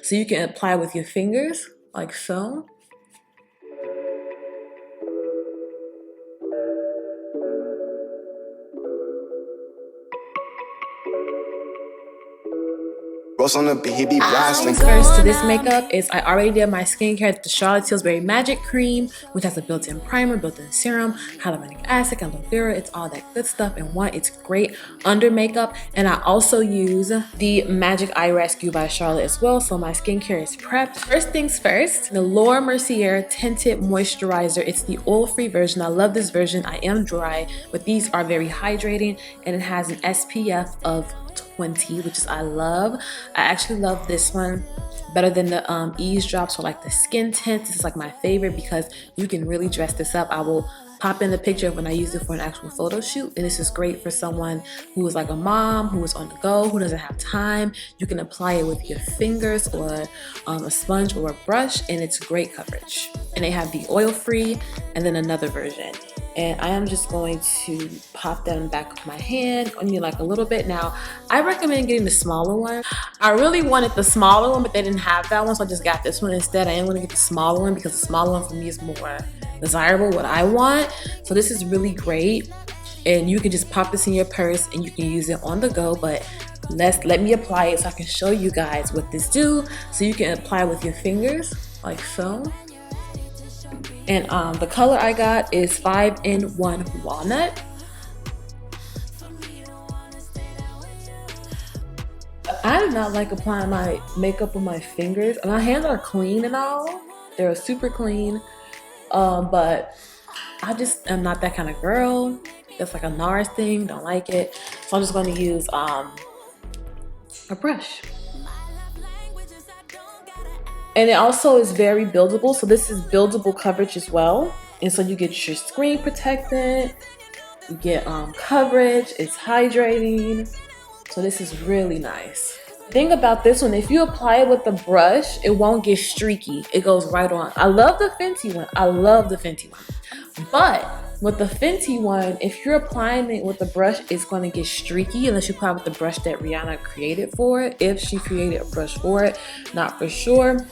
So you can apply with your fingers, like so. Things first to this makeup is I already did my skincare with the Charlotte Tilbury Magic Cream, which has a built-in primer, built-in serum, hyaluronic acid, aloe vera. It's all that good stuff in one. It's great under makeup. And I also use the Magic Eye Rescue by Charlotte as well, so my skincare is prepped. First things first, the Laura Mercier Tinted Moisturizer. It's the oil-free version. I love this version. I am dry, but these are very hydrating, and it has an SPF of 20, which is I love. I actually love this one better than the Ease Drops or like the skin tint. This is like my favorite because you can really dress this up. I will pop in the picture of when I use it for an actual photo shoot, and this is great for someone who is like a mom, who is on the go, who doesn't have time. You can apply it with your fingers or a sponge or a brush, and it's great coverage. And they have the oil-free and then another version. And I am just going to pop that in the back of my hand, only like a little bit. Now, I recommend getting the smaller one. I really wanted the smaller one, but they didn't have that one, so I just got this one instead. I am gonna get the smaller one because the smaller one for me is more desirable, what I want. So this is really great. And you can just pop this in your purse and you can use it on the go, but let me apply it so I can show you guys what this do. So you can apply with your fingers, like so. And the color I got is 5-in-1 Walnut. I do not like applying my makeup with my fingers. My hands are clean and all. They're super clean. But I just am not that kind of girl. That's like a NARS thing, don't like it. So I'm just going to use a brush. And it also is very buildable. So this is buildable coverage as well. And so you get your screen protectant, you get coverage, it's hydrating. So this is really nice. The thing about this one, if you apply it with the brush, it won't get streaky. It goes right on. I love the Fenty one. I love the Fenty one. But with the Fenty one, if you're applying it with the brush, it's going to get streaky unless you apply it with the brush that Rihanna created for it. If she created a brush for it, not for sure.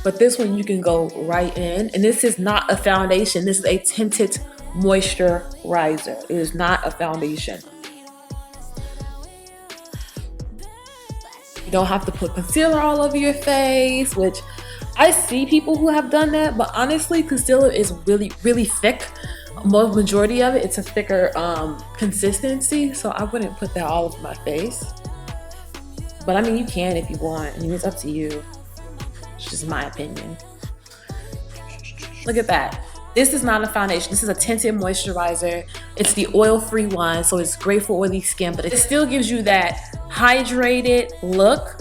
But this one you can go right in. And this is not a foundation. This is a tinted moisturizer. It is not a foundation. You don't have to put concealer all over your face, which I see people who have done that, but honestly, concealer is really, really thick. Most majority of it, it's a thicker consistency, so I wouldn't put that all over my face. But I mean, you can if you want. I mean, it's up to you. It's just my opinion. Look at that. This is not a foundation. This is a tinted moisturizer. It's the oil-free one, so it's great for oily skin, but it still gives you that hydrated look.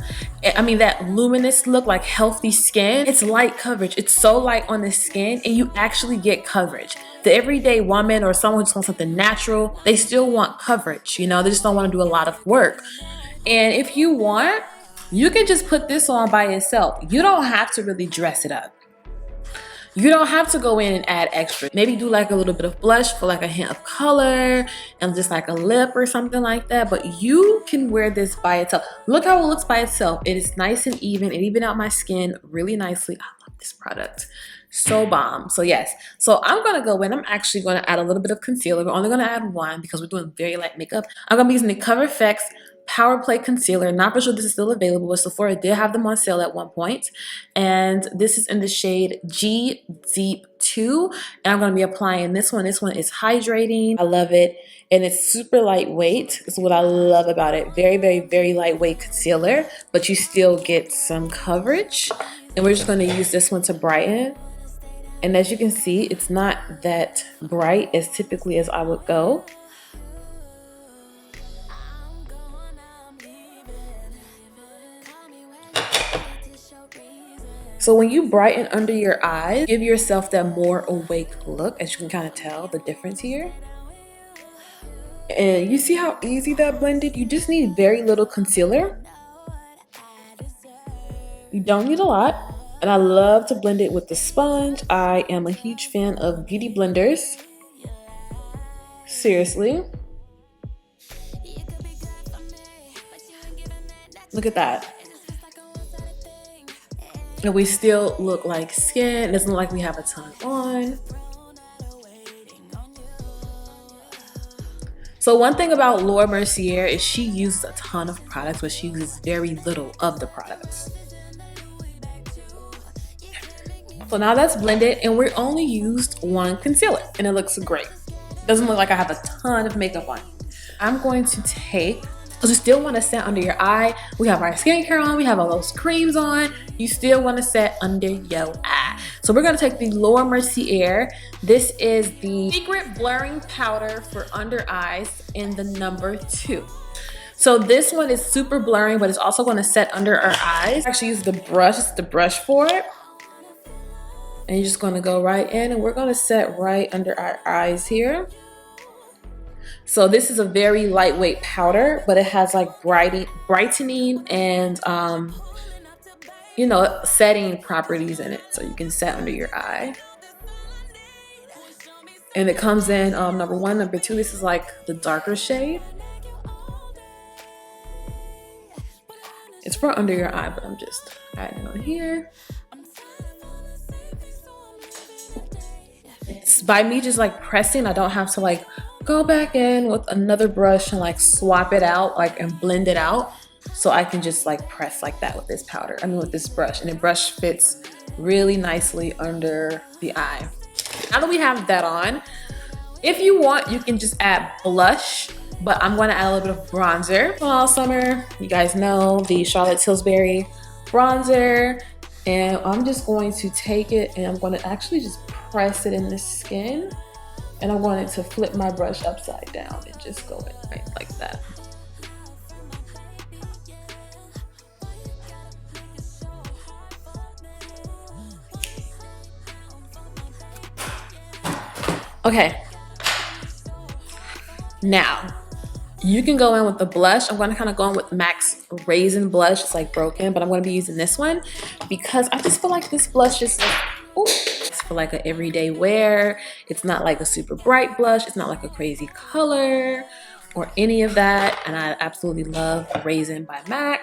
I mean, that luminous look, like healthy skin. It's light coverage. It's so light on the skin, and you actually get coverage. The everyday woman or someone who just wants something natural, they still want coverage. You know, they just don't want to do a lot of work. And if you want, you can just put this on by itself. You don't have to really dress it up. You don't have to go in and add extra. Maybe do like a little bit of blush for like a hint of color and just like a lip or something like that. But you can wear this by itself. Look how it looks by itself. It is nice and even. It even out my skin really nicely. I love this product. So bomb. So yes. So I'm going to go in. I'm actually going to add a little bit of concealer. We're only going to add one because we're doing very light makeup. I'm going to be using the Cover FX Power Play Concealer. Not for sure this is still available, but Sephora did have them on sale at one point. And this is in the shade G Deep 2. And I'm going to be applying this one. This one is hydrating. I love it. And it's super lightweight. This is what I love about it. Very, very, very lightweight concealer, but you still get some coverage. And we're just going to use this one to brighten. And as you can see, it's not that bright as typically as I would go. So when you brighten under your eyes, give yourself that more awake look, as you can kind of tell the difference here. And you see how easy that blended? You just need very little concealer. You don't need a lot. And I love to blend it with the sponge. I am a huge fan of beauty blenders. Seriously. Look at that. and we still look like skin. It doesn't look like we have a ton on. So one thing about Laura Mercier is she uses a ton of products, but she uses very little of the products. So now that's blended, and we only used one concealer, and it looks great. Doesn't look like I have a ton of makeup on. I'm going to take, because you still want to set under your eye. We have our skincare on, we have all those creams on. You still want to set under your eye. So we're going to take the Laura Mercier. This is the Secret Blurring Powder for Under Eyes in the number 2. So this one is super blurring, but it's also going to set under our eyes. I actually use the brush for it. And you're just going to go right in, and we're going to set right under our eyes here. So this is a very lightweight powder, but it has like brightening and you know, setting properties in it, so you can set under your eye. And it comes in number 1, number 2. This is like the darker shade. It's for under your eye, but I'm just adding it on here. It's by me just like pressing. I don't have to like go back in with another brush and like swap it out, like, and blend it out. So I can just like press like that with this powder, with this brush, and the brush fits really nicely under the eye. Now that we have that on, if you want, you can just add blush, but I'm going to add a little bit of bronzer. All summer, you guys know the Charlotte Tilbury bronzer, and I'm just going to take it and I'm going to actually just press it in the skin, and I want it to flip my brush upside down and just go in right like that. Okay, now you can go in with the blush. I'm going to kind of go in with MAC's Razin Blush. It's like broken, but I'm going to be using this one because I just feel like this blush is like, ooh, it's for like an everyday wear. It's not like a super bright blush. It's not like a crazy color or any of that. And I absolutely love Razin by MAC.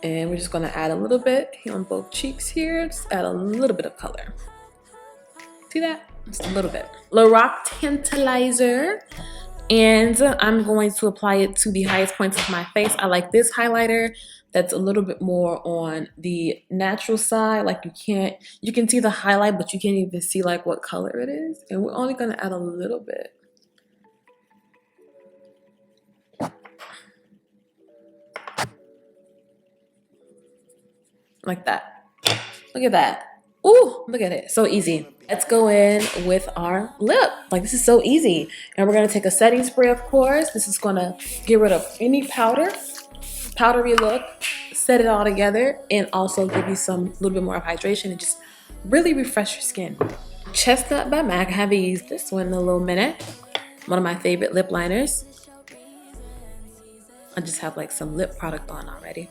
And we're just going to add a little bit here on both cheeks here. Just add a little bit of color. See that? Just a little bit. Lorac Tantalizer. And I'm going to apply it to the highest points of my face. I like this highlighter that's a little bit more on the natural side. Like you can see the highlight, but you can't even see like what color it is. And we're only gonna add a little bit. Like that. Look at that. Ooh, look at it. So easy. Let's go in with our lip. Like, this is so easy. And we're going to take a setting spray, of course. This is going to get rid of any powdery look, set it all together, and also give you some little bit more of hydration and just really refresh your skin. Chestnut by MAC. I haven't used this one in a little minute. One of my favorite lip liners. I just have like some lip product on already.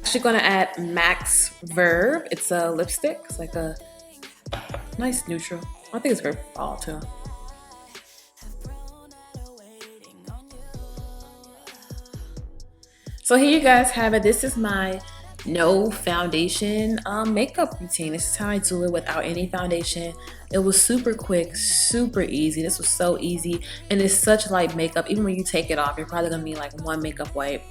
Actually going to add MAC's Verve. It's a lipstick. It's like a nice neutral. I think it's very fall too. So here you guys have it. This is my no foundation makeup routine. This is how I do it without any foundation. It was super quick, super easy. This was so easy, and it's such light makeup. Even when you take it off, you're probably gonna need like one makeup wipe.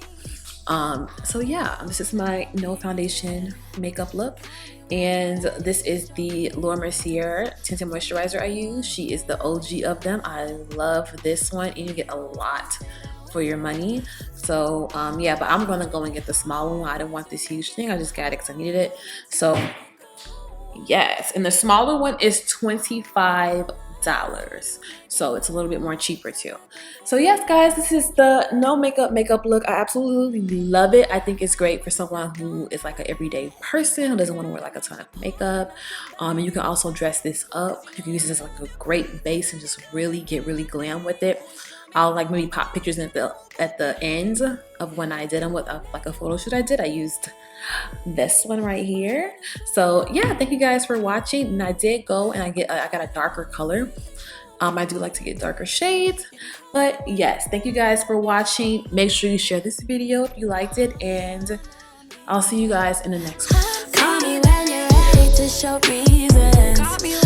So yeah, this is my no foundation makeup look, and this is the Laura Mercier tinted moisturizer I use. She is the OG of them. I love this one, and you get a lot for your money. So yeah, but I'm gonna go and get the smaller one. I didn't want this huge thing. I just got it because I needed it. So yes, and the smaller one is $25. So it's a little bit more cheaper too. So yes, guys, this is the no makeup look. I absolutely love it. I think it's great for someone who is like an everyday person who doesn't want to wear like a ton of makeup. And you can also dress this up. You can use this as like a great base and just really get really glam with it. I'll like maybe pop pictures at the end of when I did them with like a photo shoot I did. I used this one right here. So yeah, thank you guys for watching. And I did go and I got a darker color. I do like to get darker shades, but yes, thank you guys for watching. Make sure you share this video if you liked it, and I'll see you guys in the next one. Call me when you're ready to show reasons.